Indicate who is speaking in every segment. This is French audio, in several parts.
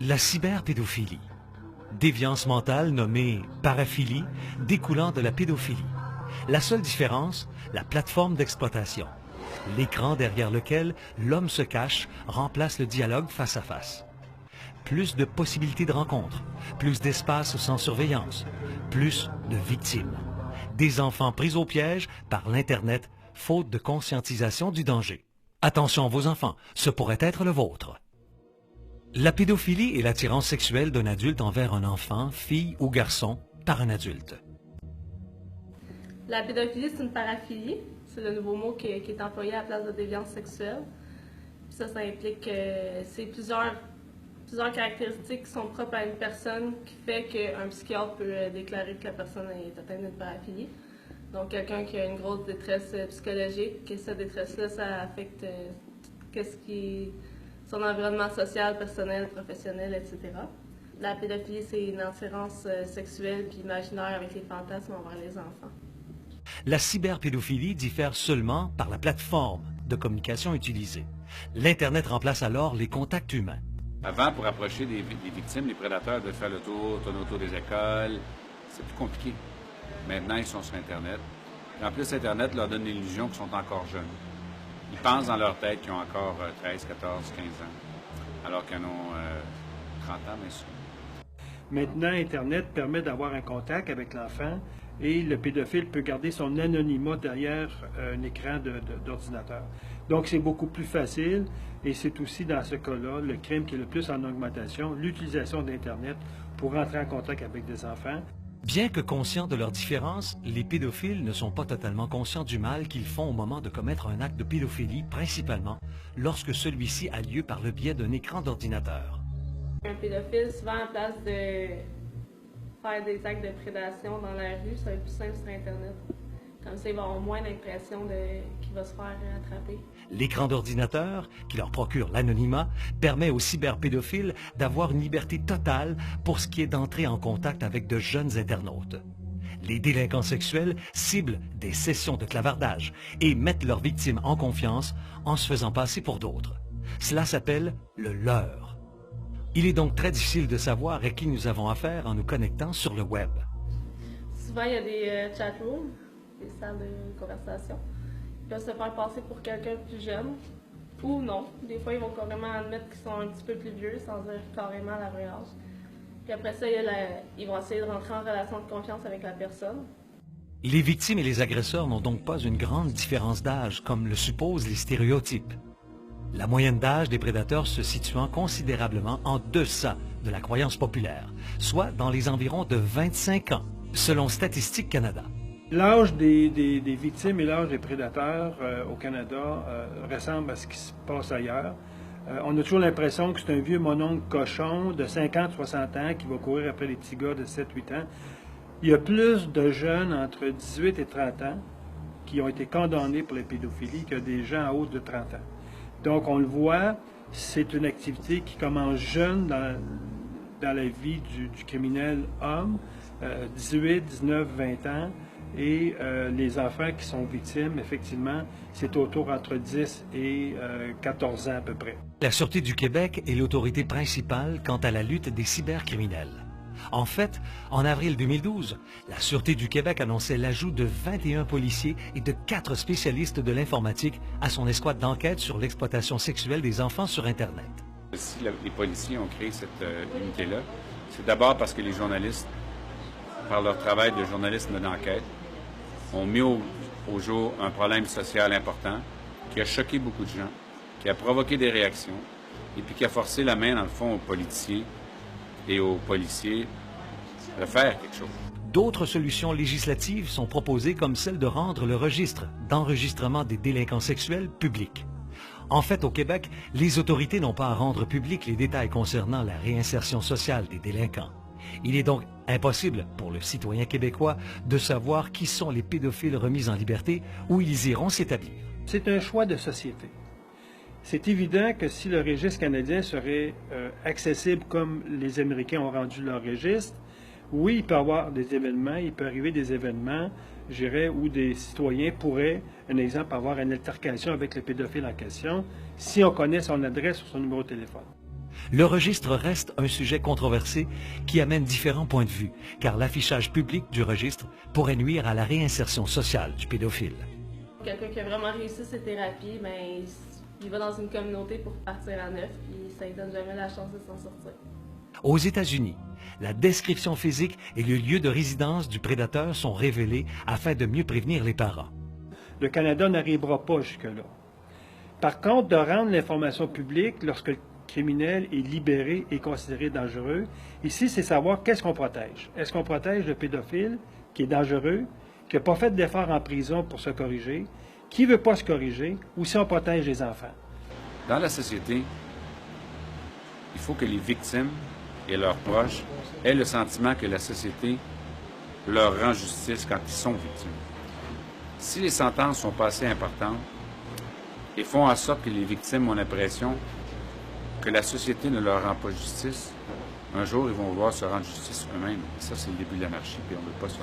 Speaker 1: La cyberpédophilie, déviance mentale nommée paraphilie découlant de la pédophilie. La seule différence, la plateforme d'exploitation. L'écran derrière lequel l'homme se cache remplace le dialogue face à face. Plus de possibilités de rencontres, plus d'espace sans surveillance, plus de victimes. Des enfants pris au piège par l'Internet, faute de conscientisation du danger. Attention vos enfants, ce pourrait être le vôtre. La pédophilie est l'attirance sexuelle d'un adulte envers un enfant, fille ou garçon, par un adulte.
Speaker 2: La pédophilie, c'est une paraphilie. C'est le nouveau mot qui est employé à la place de déviance sexuelle. Ça implique que c'est plusieurs caractéristiques qui sont propres à une personne qui fait qu'un psychiatre peut déclarer que la personne est atteinte d'une paraphilie. Donc, quelqu'un qui a une grosse détresse psychologique, et cette détresse-là, ça affecte son environnement social, personnel, professionnel, etc. La pédophilie, c'est une attirance sexuelle puis imaginaire avec les fantasmes envers les enfants.
Speaker 1: La cyberpédophilie diffère seulement par la plateforme de communication utilisée. L'Internet remplace alors les contacts humains.
Speaker 3: Avant, pour approcher des victimes, les prédateurs devaient faire le tour, tourner autour des écoles. C'est plus compliqué. Maintenant, ils sont sur Internet. Et en plus, Internet leur donne l'illusion qu'ils sont encore jeunes. Ils pensent dans leur tête qu'ils ont encore 13, 14, 15 ans, alors qu'ils en ont 30 ans, bien sûr.
Speaker 4: Maintenant, Internet permet d'avoir un contact avec l'enfant et le pédophile peut garder son anonymat derrière un écran d'ordinateur. Donc, c'est beaucoup plus facile et c'est aussi dans ce cas-là le crime qui est le plus en augmentation, l'utilisation d'Internet pour entrer en contact avec des enfants.
Speaker 1: Bien que conscients de leurs différences, les pédophiles ne sont pas totalement conscients du mal qu'ils font au moment de commettre un acte de pédophilie, principalement lorsque celui-ci a lieu par le biais d'un écran d'ordinateur.
Speaker 2: Un pédophile, souvent, en place de faire des actes de prédation dans la rue, ça va être plus simple sur Internet. Comme ça, ils vont avoir moins l'impression qu'il va se faire attraper.
Speaker 1: L'écran d'ordinateur, qui leur procure l'anonymat, permet aux cyberpédophiles d'avoir une liberté totale pour ce qui est d'entrer en contact avec de jeunes internautes. Les délinquants sexuels ciblent des sessions de clavardage et mettent leurs victimes en confiance en se faisant passer pour d'autres. Cela s'appelle le leurre. Il est donc très difficile de savoir à qui nous avons affaire en nous connectant sur le web.
Speaker 2: Souvent, il y a des chatrooms, des salles de conversation. Ils peuvent se faire passer pour quelqu'un de plus jeune ou non. Des fois, ils vont carrément admettre qu'ils sont un petit peu plus vieux sans dire carrément la vraie âge. Puis après ça, ils vont essayer de rentrer en relation de confiance avec la personne.
Speaker 1: Les victimes et les agresseurs n'ont donc pas une grande différence d'âge, comme le supposent les stéréotypes. La moyenne d'âge des prédateurs se situant considérablement en deçà de la croyance populaire, soit dans les environs de 25 ans, selon Statistique Canada.
Speaker 4: L'âge des victimes et l'âge des prédateurs au Canada ressemble à ce qui se passe ailleurs. On a toujours l'impression que c'est un vieux mononcle cochon de 50-60 ans qui va courir après les petits gars de 7-8 ans. Il y a plus de jeunes entre 18 et 30 ans qui ont été condamnés pour la pédophilie que des gens à haut de 30 ans. Donc, on le voit, c'est une activité qui commence jeune dans la vie du criminel homme, 18, 19, 20 ans, et les enfants qui sont victimes, effectivement, c'est autour entre 10 et 14 ans à peu près.
Speaker 1: La Sûreté du Québec est l'autorité principale quant à la lutte des cybercriminels. En fait, en avril 2012, la Sûreté du Québec annonçait l'ajout de 21 policiers et de 4 spécialistes de l'informatique à son escouade d'enquête sur l'exploitation sexuelle des enfants sur Internet.
Speaker 3: Si les policiers ont créé cette unité-là, c'est d'abord parce que les journalistes, par leur travail de journalisme d'enquête, ont mis au jour un problème social important qui a choqué beaucoup de gens, qui a provoqué des réactions et puis qui a forcé la main, dans le fond, aux politiciens et aux policiers de faire quelque chose.
Speaker 1: D'autres solutions législatives sont proposées comme celle de rendre le registre d'enregistrement des délinquants sexuels public. En fait, au Québec, les autorités n'ont pas à rendre publics les détails concernant la réinsertion sociale des délinquants. Il est donc impossible pour le citoyen québécois de savoir qui sont les pédophiles remis en liberté où ils iront s'établir.
Speaker 4: C'est un choix de société. C'est évident que si le registre canadien serait accessible comme les Américains ont rendu leur registre, oui, il peut y avoir des événements, il peut arriver des événements, je dirais, où des citoyens pourraient, un exemple, avoir une altercation avec le pédophile en question si on connaît son adresse ou son numéro de téléphone.
Speaker 1: Le registre reste un sujet controversé qui amène différents points de vue, car l'affichage public du registre pourrait nuire à la réinsertion sociale du pédophile.
Speaker 2: Quelqu'un qui a vraiment réussi ses thérapies, ben, il va dans une communauté pour partir à neuf, puis ça ne donne jamais la chance de s'en sortir.
Speaker 1: Aux États-Unis, la description physique et le lieu de résidence du prédateur sont révélés afin de mieux prévenir les parents.
Speaker 4: Le Canada n'arrivera pas jusque-là. Par contre, de rendre l'information publique lorsque le criminel est libéré et considéré dangereux, ici, c'est savoir qu'est-ce qu'on protège. Est-ce qu'on protège le pédophile qui est dangereux, qui n'a pas fait d'effort en prison pour se corriger, qui ne veut pas se corriger, ou si on protège les enfants?
Speaker 3: Dans la société, il faut que les victimes et leurs proches aient le sentiment que la société leur rend justice quand ils sont victimes. Si les sentences sont pas assez importantes et font en sorte que les victimes ont l'impression que la société ne leur rend pas justice, un jour, ils vont vouloir se rendre justice eux-mêmes. Et ça, c'est le début de l'anarchie, puis on ne veut pas ça.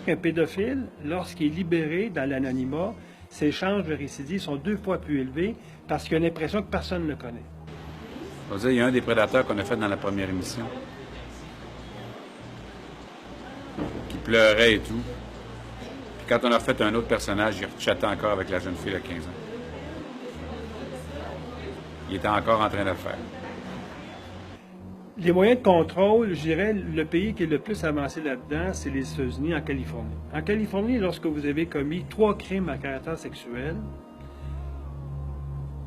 Speaker 4: Un pédophile, lorsqu'il est libéré dans l'anonymat, ses chances de récidive sont 2 fois plus élevées parce qu'il a l'impression que personne ne le connaît.
Speaker 3: On va dire, il y a un des prédateurs qu'on a fait dans la première émission qui pleurait et tout. Puis quand on a fait un autre personnage, il chattait encore avec la jeune fille de 15 ans. Il était encore en train de le faire.
Speaker 4: Les moyens de contrôle, je dirais, le pays qui est le plus avancé là-dedans, c'est les États-Unis, en Californie. En Californie, lorsque vous avez commis 3 crimes à caractère sexuel,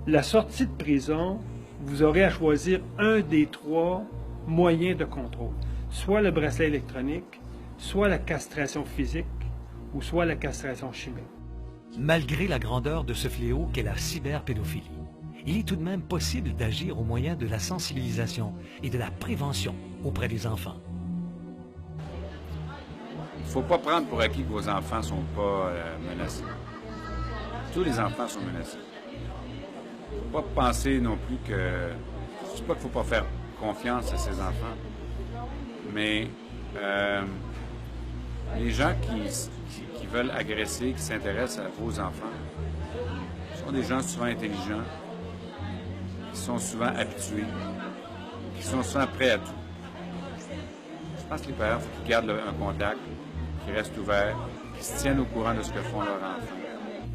Speaker 4: la sortie de prison, vous aurez à choisir un des 3 moyens de contrôle. Soit le bracelet électronique, soit la castration physique, ou soit la castration chimique.
Speaker 1: Malgré la grandeur de ce fléau qu'est la cyberpédophilie, il est tout de même possible d'agir au moyen de la sensibilisation et de la prévention auprès des enfants.
Speaker 3: Il ne faut pas prendre pour acquis que vos enfants ne sont pas menacés. Tous les enfants sont menacés. Il ne faut pas penser non plus que... Je ne dis pas qu'il ne faut pas faire confiance à ses enfants, mais les gens qui veulent agresser, qui s'intéressent à vos enfants, sont des gens souvent intelligents, qui sont souvent habitués, qui sont souvent prêts à tout. Je pense que les parents, il faut qu'ils gardent un contact, qu'ils restent ouverts, qu'ils se tiennent au courant de ce que font leurs enfants.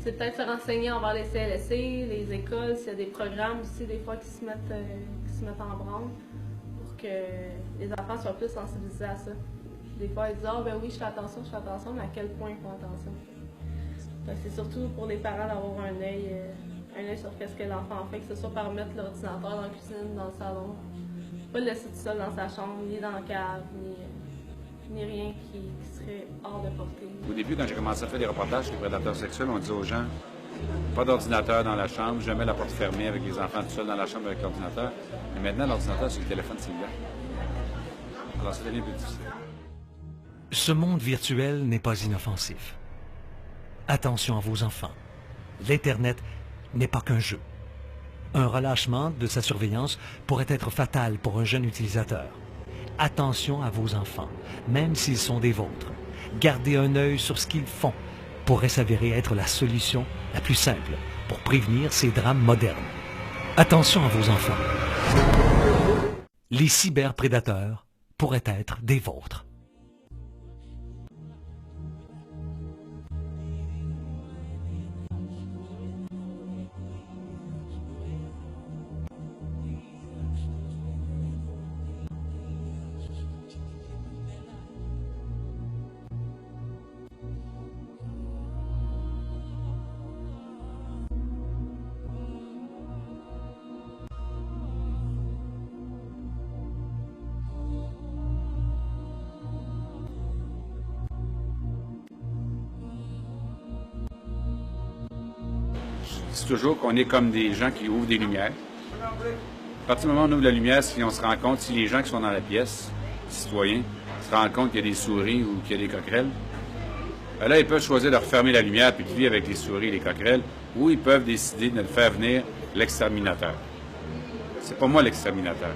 Speaker 2: C'est peut-être se renseigner envers les CLSC, les écoles, s'il y a des programmes aussi, des fois, qui se mettent en branle pour que les enfants soient plus sensibilisés à ça. Des fois, ils disent « Ah, ben oui, je fais attention, mais à quel point ils font attention? » C'est surtout pour les parents d'avoir un œil sur ce que l'enfant fait, que ce soit par mettre l'ordinateur dans la cuisine, dans le salon. Pas le laisser tout seul dans sa chambre, ni dans la cave, ni rien qui serait hors de portée.
Speaker 3: Au début, quand j'ai commencé à faire des reportages sur les prédateurs sexuels, on disait aux gens, pas d'ordinateur dans la chambre, jamais la porte fermée avec les enfants tout seuls dans la chambre avec l'ordinateur. Mais maintenant, l'ordinateur, c'est le téléphone cellulaire. Alors, ça devient plus difficile.
Speaker 1: Ce monde virtuel n'est pas inoffensif. Attention à vos enfants. L'Internet n'est pas qu'un jeu. Un relâchement de sa surveillance pourrait être fatal pour un jeune utilisateur. Attention à vos enfants, même s'ils sont des vôtres. Gardez un œil sur ce qu'ils font pourrait s'avérer être la solution la plus simple pour prévenir ces drames modernes. Attention à vos enfants. Les cyberprédateurs pourraient être des vôtres.
Speaker 3: C'est toujours qu'on est comme des gens qui ouvrent des lumières. À partir du moment où on ouvre la lumière, si on se rend compte, si les gens qui sont dans la pièce, les citoyens, se rendent compte qu'il y a des souris ou qu'il y a des coquerelles, là, ils peuvent choisir de refermer la lumière puis de vivre avec les souris et les coquerelles, ou ils peuvent décider de faire venir l'exterminateur. C'est pas moi l'exterminateur.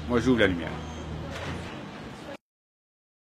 Speaker 3: Moi, j'ouvre la lumière.